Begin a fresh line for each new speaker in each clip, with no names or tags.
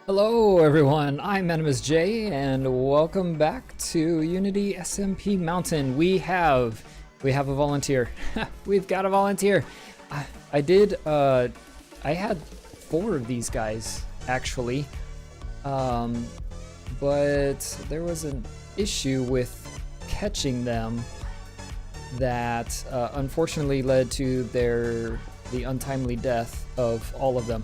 Hello everyone, I'm Enemies J and welcome back to Unity SMP Mountain. We have a volunteer. We've got a volunteer. I had 4 of these guys actually. But there was an issue with catching them that unfortunately led to the untimely death of all of them.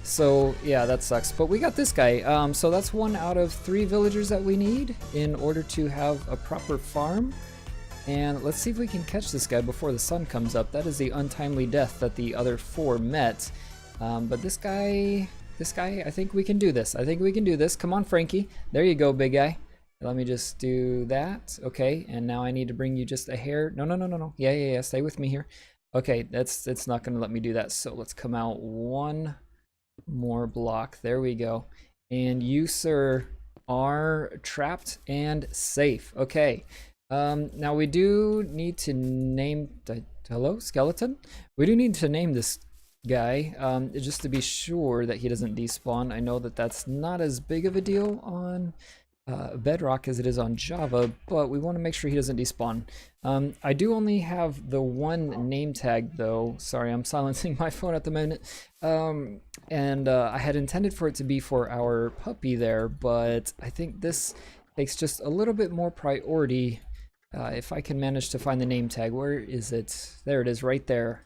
So yeah, that sucks. But we got this guy. So that's 1 out of 3 villagers that we need in order to have a proper farm. And let's see if we can catch this guy before the sun comes up. That is the untimely death that the other 4 met. But this guy, I think we can do this. I think we can do this. Come on, Frankie. There you go, big guy. Let me just do that. Okay, and now I need to bring you just a hair. No. Yeah. Stay with me here. Okay, it's not going to let me do that. So let's come out 1 more block. There we go. And you, sir, are trapped and safe. Okay. Now we do need to name hello, skeleton. We do need to name this guy just to be sure that he doesn't despawn. I know that that's not as big of a deal on Bedrock as it is on Java, but we want to make sure he doesn't despawn. I do only have the 1 name tag though. Sorry, I'm silencing my phone at the moment. And I had intended for it to be for our puppy there, but I think this takes just a little bit more priority. If I can manage to find the name tag, where is it? There it is, right there.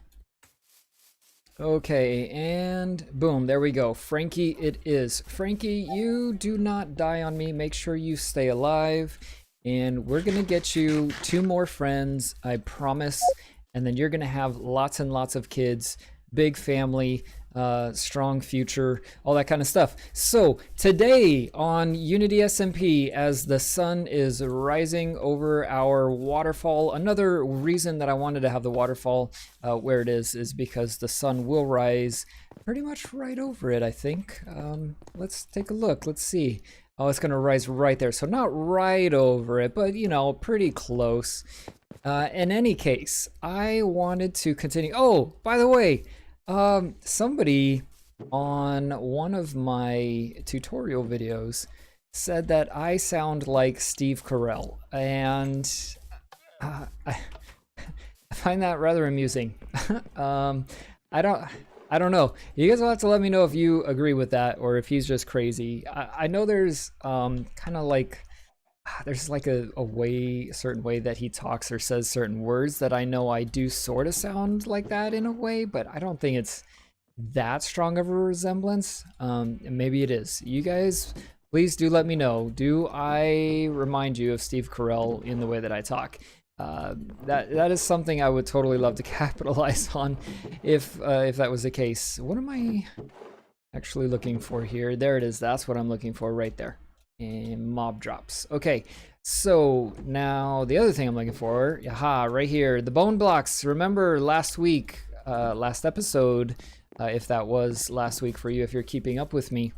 Okay, and boom, there we go. Frankie it is. Frankie, you do not die on me. Make sure you stay alive. And we're gonna get you 2 more friends, I promise. And then you're gonna have lots and lots of kids, big family, strong future, all that kind of stuff. So today on Unity SMP, as the sun is rising over our waterfall, another reason that I wanted to have the waterfall where it is because the sun will rise pretty much right over it, I think. Let's take a look. Let's see. Oh, it's gonna rise right there. So not right over it, but you know, pretty close. In any case, I wanted to continue. Oh, by the way, somebody on one of my tutorial videos said that I sound like Steve Carell, and I find that rather amusing. I don't know. You guys will have to let me know if you agree with that or if he's just crazy. I know there's kind of like there's like a certain way that he talks or says certain words that I know I do sort of sound like that in a way, but I don't think it's that strong of a resemblance. Maybe it is. You guys, please do let me know. Do I remind you of Steve Carell in the way that I talk? That is something I would totally love to capitalize on if that was the case. What am I actually looking for here? There it is. That's what I'm looking for right there. And mob drops. Okay, so now the other thing I'm looking for, right here, the bone blocks. Remember last week, last episode, if that was last week for you, if you're keeping up with me,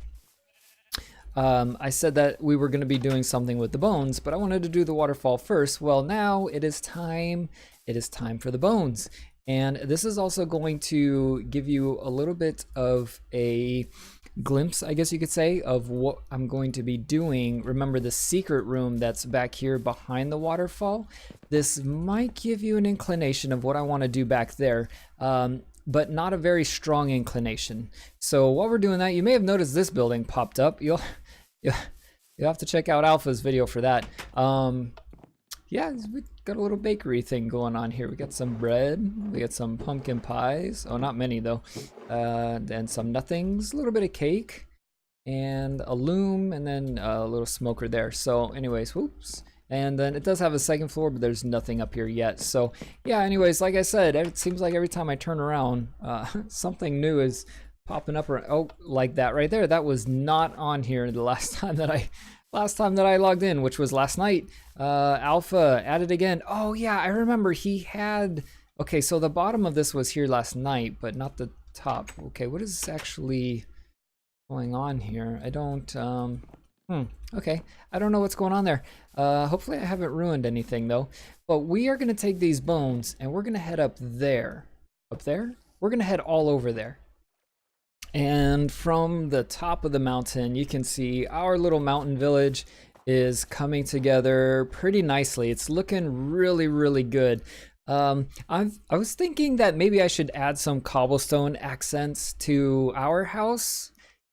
I said that we were going to be doing something with the bones, but I wanted to do the waterfall first. Well, now it is time for the bones. And this is also going to give you a little bit of a glimpse, I guess you could say, of what I'm going to be doing. Remember the secret room that's back here behind the waterfall? This might give you an inclination of what I want to do back there, but not a very strong inclination. So while we're doing that, you may have noticed this building popped up. You'll have to check out Alpha's video for that. Yeah, we got a little bakery thing going on here. We got some bread, we got some pumpkin pies. Oh, not many though. And some nothings, a little bit of cake, and a loom, and then a little smoker there. So anyways, whoops. And then it does have a 2nd floor, but there's nothing up here yet. So yeah, anyways, like I said, it seems like every time I turn around, something new is popping up. Oh, like that right there. That was not on here the last time that I logged in, which was last night. Alpha added again. Oh yeah, I remember he had, okay, so the bottom of this was here last night, but not the top. Okay, what is actually going on here? I don't, okay, I don't know what's going on there. Hopefully I haven't ruined anything though. But we are gonna take these bones and we're gonna head up there. Up there? We're gonna head all over there. And from the top of the mountain, you can see our little mountain village is coming together pretty nicely. It's looking really, really good. I was thinking that maybe I should add some cobblestone accents to our house,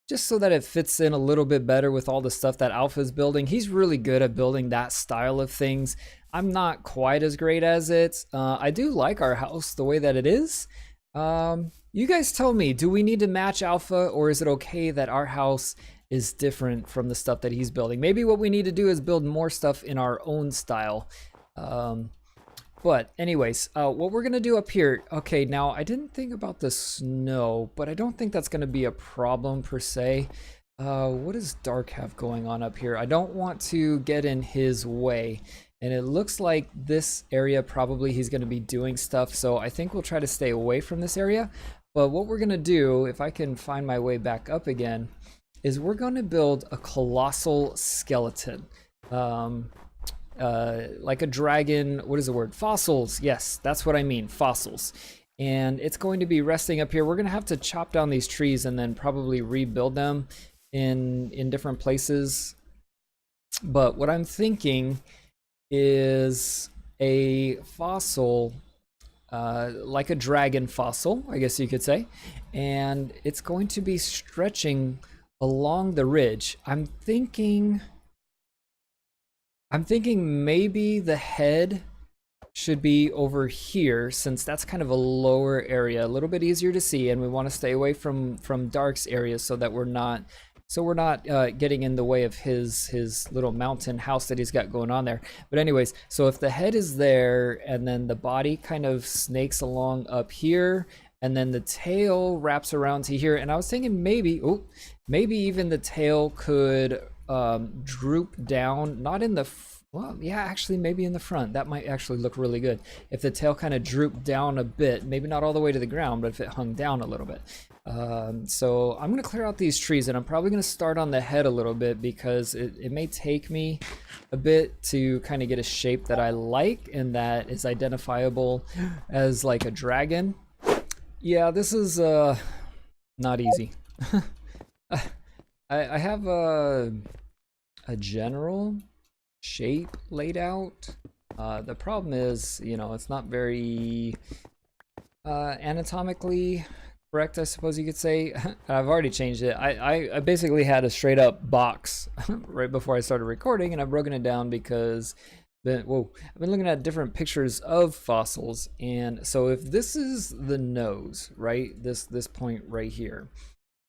just so that it fits in a little bit better with all the stuff that Alpha's building. He's really good at building that style of things. I'm not quite as great as it. I do like our house the way that it is. You guys tell me, do we need to match Alpha, or is it okay that our house is different from the stuff that he's building? Maybe what we need to do is build more stuff in our own style. But anyways, what we're gonna do up here, okay, now I didn't think about the snow, but I don't think that's gonna be a problem per se. What does Dark have going on up here? I don't want to get in his way. And it looks like this area probably he's gonna be doing stuff, so I think we'll try to stay away from this area. But what we're gonna do, if I can find my way back up again, is we're gonna build a colossal skeleton. Like a dragon, what is the word? Fossils, yes, that's what I mean, fossils. And it's going to be resting up here. We're gonna have to chop down these trees and then probably rebuild them in different places. But what I'm thinking is a fossil, like a dragon fossil, I guess you could say. And it's going to be stretching along the ridge. I'm thinking maybe the head should be over here, since that's kind of a lower area, a little bit easier to see, and we want to stay away from Dark's areas so that we're not getting in the way of his little mountain house that he's got going on there. But anyways, so if the head is there and then the body kind of snakes along up here and then the tail wraps around to here, and I was thinking maybe even the tail could droop down, not in the well, yeah, actually maybe in the front. That might actually look really good if the tail kind of drooped down a bit, maybe not all the way to the ground, but if it hung down a little bit. So I'm gonna clear out these trees, and I'm probably gonna start on the head a little bit because it may take me a bit to kind of get a shape that I like and that is identifiable as like a dragon. Yeah, this is not easy. I have a general shape laid out. The problem is, you know, it's not very anatomically correct, I suppose you could say. I've already changed it. I basically had a straight up box right before I started recording, and I've broken it down because I've been looking at different pictures of fossils. And so if this is the nose, right, this point right here,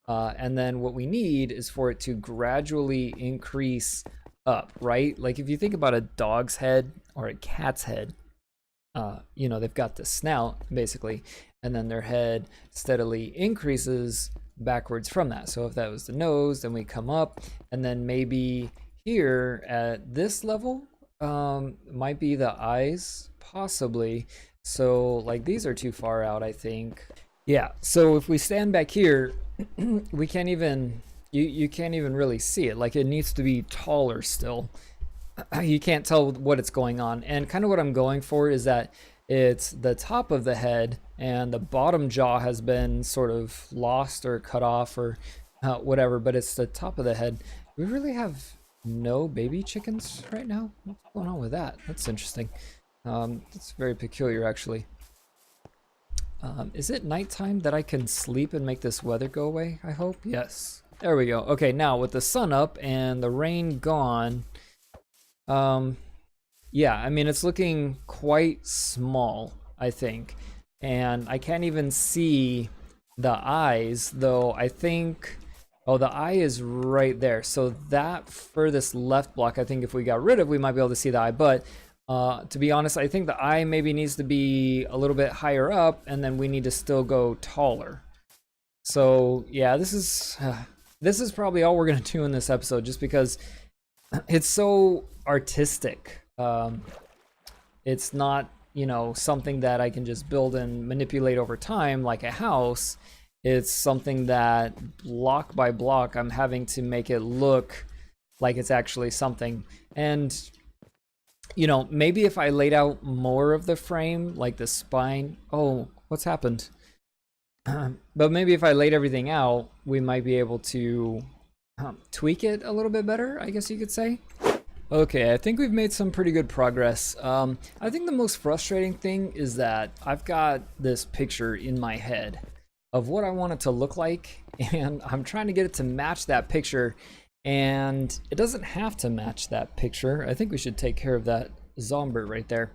and then what we need is for it to gradually increase up, right? Like if you think about a dog's head or a cat's head, you know, they've got the snout basically, and then their head steadily increases backwards from that. So if that was the nose, then we come up, and then maybe here at this level might be the eyes, possibly. So like these are too far out, I think. Yeah, so if we stand back here, we can't even, you can't even really see it. Like it needs to be taller still. You can't tell what it's going on. And kind of what I'm going for is that it's the top of the head and the bottom jaw has been sort of lost or cut off or whatever, but it's the top of the head. We really have no baby chickens right now. What's going on with that? That's interesting. That's very peculiar, actually. Is it nighttime that I can sleep and make this weather go away? I hope. Yes. There we go. Okay, now with the sun up and the rain gone, yeah, I mean, it's looking quite small, I think. And I can't even see the eyes, though I think, oh, the eye is right there. So that furthest left block, I think if we got rid of, we might be able to see the eye. But to be honest, I think the eye maybe needs to be a little bit higher up, and then we need to still go taller. So yeah, this is probably all we're gonna do in this episode, just because it's so artistic. It's not, you know, something that I can just build and manipulate over time like a house. It's something that block by block I'm having to make it look like it's actually something. And you know, maybe if I laid out more of the frame, like the spine. Oh, what's happened? But maybe if I laid everything out, we might be able to tweak it a little bit better, I guess you could say. Okay, I think we've made some pretty good progress. I think the most frustrating thing is that I've got this picture in my head of what I want it to look like, and I'm trying to get it to match that picture, and it doesn't have to match that picture. I think we should take care of that zombie right there.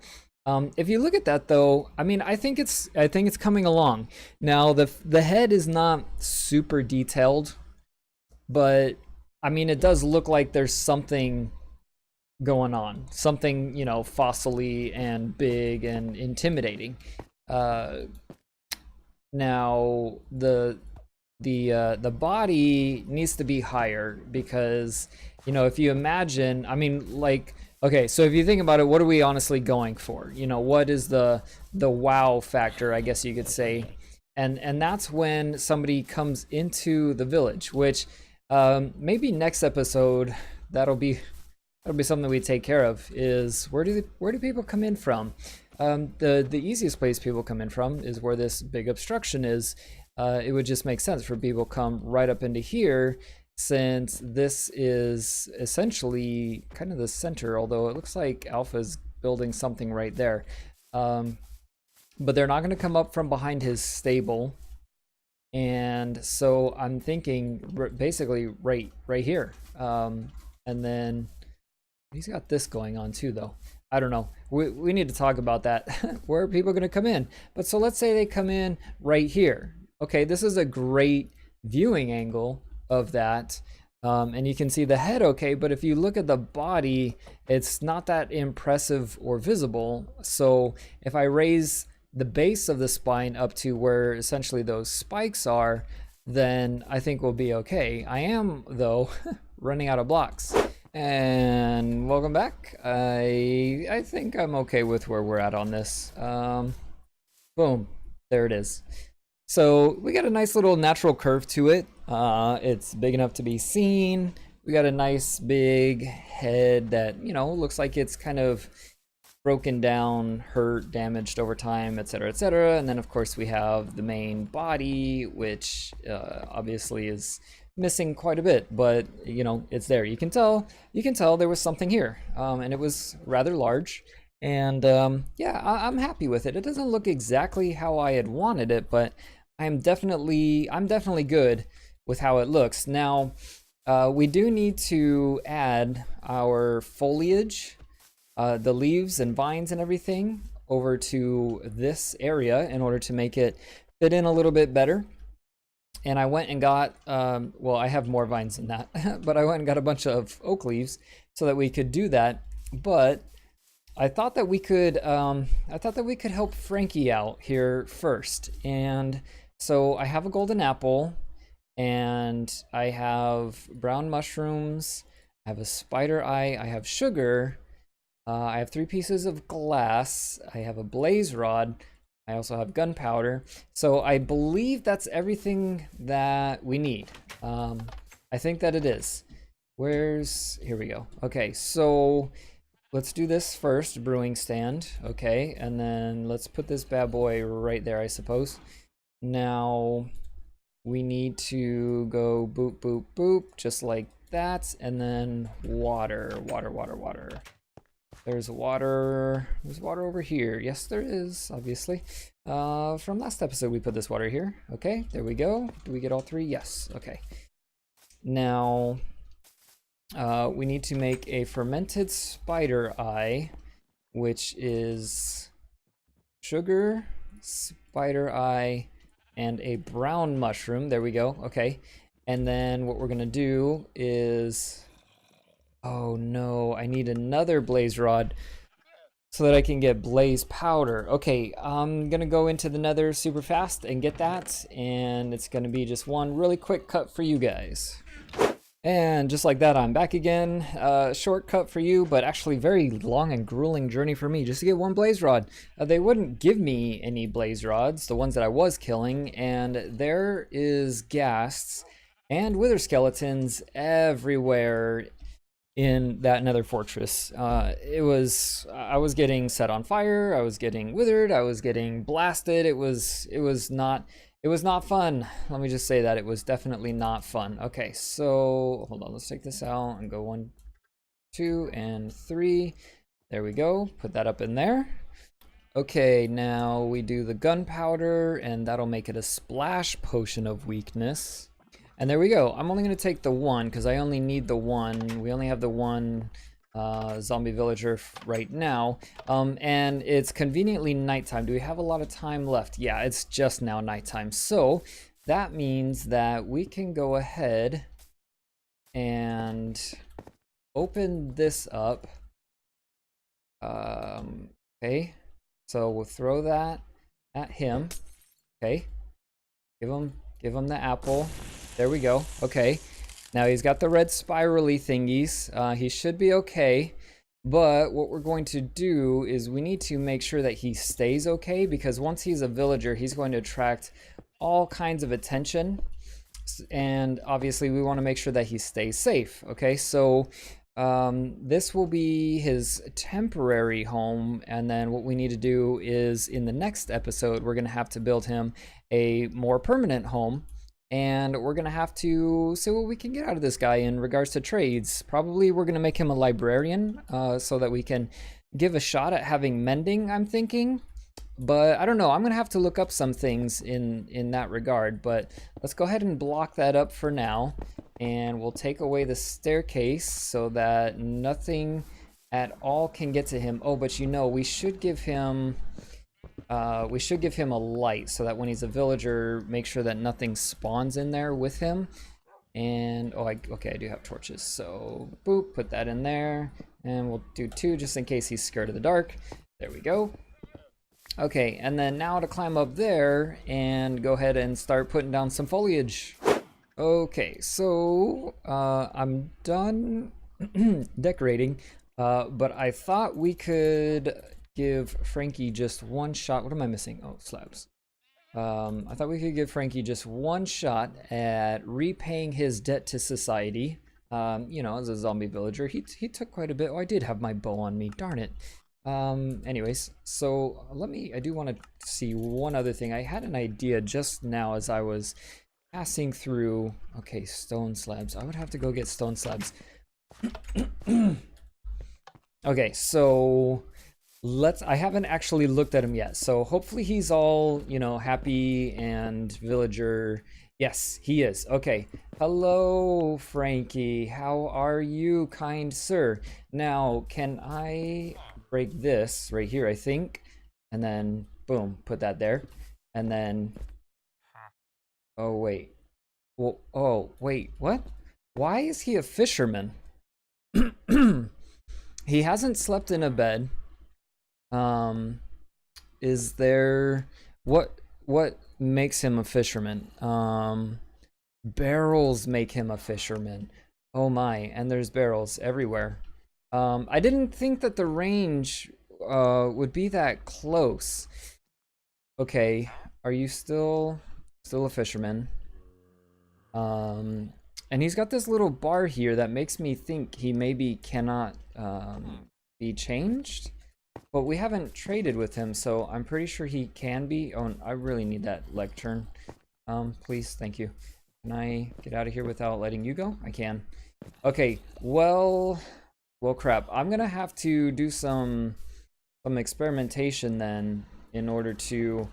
If you look at that though, I mean, I think it's coming along. Now the head is not super detailed, but I mean, it does look like there's something going on, something, you know, fossily and big and intimidating. Now the body needs to be higher because, you know, if you imagine, I mean, like, okay, so if you think about it, what are we honestly going for? You know, what is the wow factor, I guess you could say. And that's when somebody comes into the village, which maybe next episode that'll be something we take care of, is where do people come in from? The easiest place people come in from is where this big obstruction is. It would just make sense for people to come right up into here, since this is essentially kind of the center, although it looks like Alpha's building something right there. But they're not going to come up from behind his stable. And so I'm thinking basically right here. And then he's got this going on too, though. I don't know. We need to talk about that. Where are people going to come in? But so let's say they come in right here. Okay, this is a great viewing angle of that. And you can see the head okay, but if you look at the body, it's not that impressive or visible. So if I raise the base of the spine up to where essentially those spikes are, then I think we'll be okay. I am, though, running out of blocks. And welcome back. I think I'm okay with where we're at on this. Boom, there it is. So we got a nice little natural curve to it. It's big enough to be seen. We got a nice big head that, you know, looks like it's kind of broken down, hurt, damaged over time, etc., etc. And then of course we have the main body, which obviously is missing quite a bit, but you know, it's there. You can tell there was something here, and it was rather large. And yeah, I'm happy with it. It doesn't look exactly how I had wanted it, but I'm definitely good with how it looks. Now we do need to add our foliage, the leaves and vines and everything, over to this area in order to make it fit in a little bit better. And I went and got, well, I have more vines than that, but I went and got a bunch of oak leaves so that we could do that. But I thought that we could help Frankie out here first. And so I have a golden apple, and I have brown mushrooms, I have a spider eye, I have sugar, I have 3 pieces of glass, I have a blaze rod, I also have gunpowder. So I believe that's everything that we need. I think that it is. Here we go. Okay, so let's do this first, brewing stand. Okay, and then let's put this bad boy right there, I suppose. Now we need to go boop, boop, boop, just like that. And then water. There's water over here. Yes, there is, obviously. From last episode, we put this water here. Okay, there we go. Do we get all 3? Yes, okay. Now, we need to make a fermented spider eye, which is sugar, spider eye, and a brown mushroom. There we go, okay. And then what we're gonna do is, oh no, I need another blaze rod so that I can get blaze powder. Okay, I'm gonna go into the nether super fast and get that, and it's gonna be just one really quick cut for you guys. And just like that, I'm back again. Shortcut for you, but actually very long and grueling journey for me just to get one blaze rod. They wouldn't give me any blaze rods, the ones that I was killing, and there is ghasts and wither skeletons everywhere in that nether fortress. I was getting set on fire, I was getting withered, I was getting blasted. It was not It was not fun. Let me just say that it was definitely not fun. Okay, so hold on, let's take this out and go 1, 2, and 3. There we go. Put that up in there. Okay, now we do the gunpowder, and that'll make it a splash potion of weakness. And there we go. I'm only going to take the 1 because I only need the 1. We only have the 1 zombie villager right now. And it's conveniently nighttime. Do we have a lot of time left? Yeah, it's just now nighttime. So that means that we can go ahead and open this up. Okay. So we'll throw that at him. Okay. Give him the apple. There we go. Okay. Now he's got the red spirally thingies. He should be okay. But what we're going to do is we need to make sure that he stays okay, because once he's a villager, he's going to attract all kinds of attention. And obviously we want to make sure that he stays safe. Okay, so this will be his temporary home, and then what we need to do is in the next episode we're going to have to build him a more permanent home, and we're going to have to see what we can get out of this guy in regards to trades. Probably we're going to make him a librarian so that we can give a shot at having mending, I'm thinking. But I don't know, I'm gonna have to look up some things in that regard. But let's go ahead and block that up for now, and we'll take away the staircase so that nothing at all can get to him. Oh, but you know, we should give him a light so that when he's a villager, make sure that nothing spawns in there with him. And okay, I do have torches, so boop, put that in there, and we'll do 2 just in case he's scared of the dark. There we go. Okay, and then now to climb up there and go ahead and start putting down some foliage. Okay, so I'm done decorating, but I thought we could give Frankie just 1 shot. What am I missing? Oh, slabs. I thought we could give Frankie just 1 shot at repaying his debt to society. You know, as a zombie villager, he took quite a bit. Oh, I did have my bow on me, darn it. Anyways, so I do want to see one other thing. I had an idea just now as I was passing through. Okay, stone slabs. I would have to go get stone slabs. Okay, so I haven't actually looked at him yet, so hopefully he's all, you know, happy and villager. Yes, he is. Okay. Hello, Frankie. How are you, kind sir? Now, can I break this right here, I think, and then boom, put that there, and then oh wait, well, oh wait, what? Why is he a fisherman? He hasn't slept in a bed. Is there what makes him a fisherman? Barrels make him a fisherman. Oh my, and there's barrels everywhere. I didn't think that the range would be that close. Okay, are you still a fisherman? And he's got this little bar here that makes me think he maybe cannot be changed. But we haven't traded with him, so I'm pretty sure he can be. Oh, I really need that lectern. Please, thank you. Can I get out of here without letting you go? I can. Okay, well crap. I'm gonna have to do some experimentation then in order to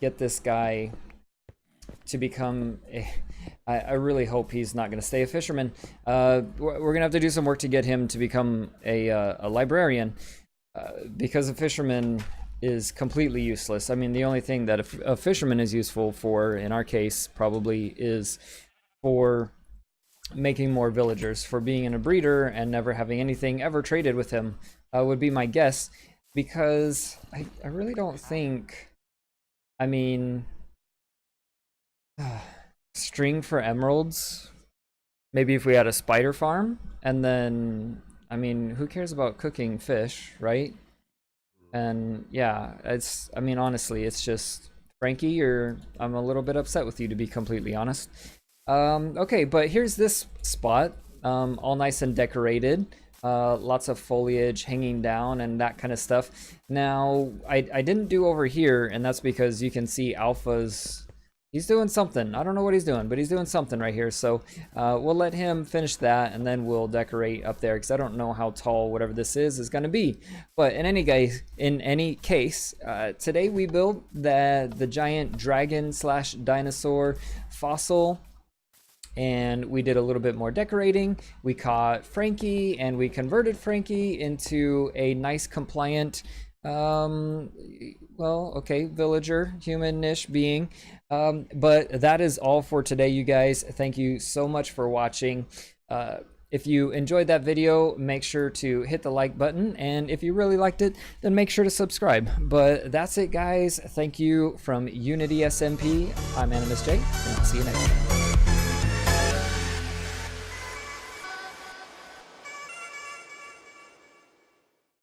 get this guy to become a... I really hope he's not gonna stay a fisherman. We're gonna have to do some work to get him to become a librarian, because a fisherman is completely useless. I mean, the only thing that a fisherman is useful for, in our case, probably is for making more villagers, for being a breeder and never having anything ever traded with him, would be my guess, because I really don't think, I mean, string for emeralds, maybe if we had a spider farm, and then, I mean, who cares about cooking fish, right? And yeah, I mean, honestly, it's just, Frankie, I'm a little bit upset with you, to be completely honest. Okay, but here's this spot, all nice and decorated. lots of foliage hanging down and that kind of stuff. Now, I didn't do over here, and that's because you can see Alpha's... He's doing something. I don't know what he's doing, but he's doing something right here. So we'll let him finish that, and then we'll decorate up there, because I don't know how tall whatever this is going to be. But in any case, today we built the giant dragon / dinosaur fossil. And we did a little bit more decorating. We caught Frankie, and we converted Frankie into a nice compliant, well, okay, villager, human-ish being. But that is all for today, you guys. Thank you so much for watching. If you enjoyed that video, make sure to hit the like button. And if you really liked it, then make sure to subscribe. But that's it, guys. Thank you from Unity SMP. I'm Animus J, and I'll see you next time.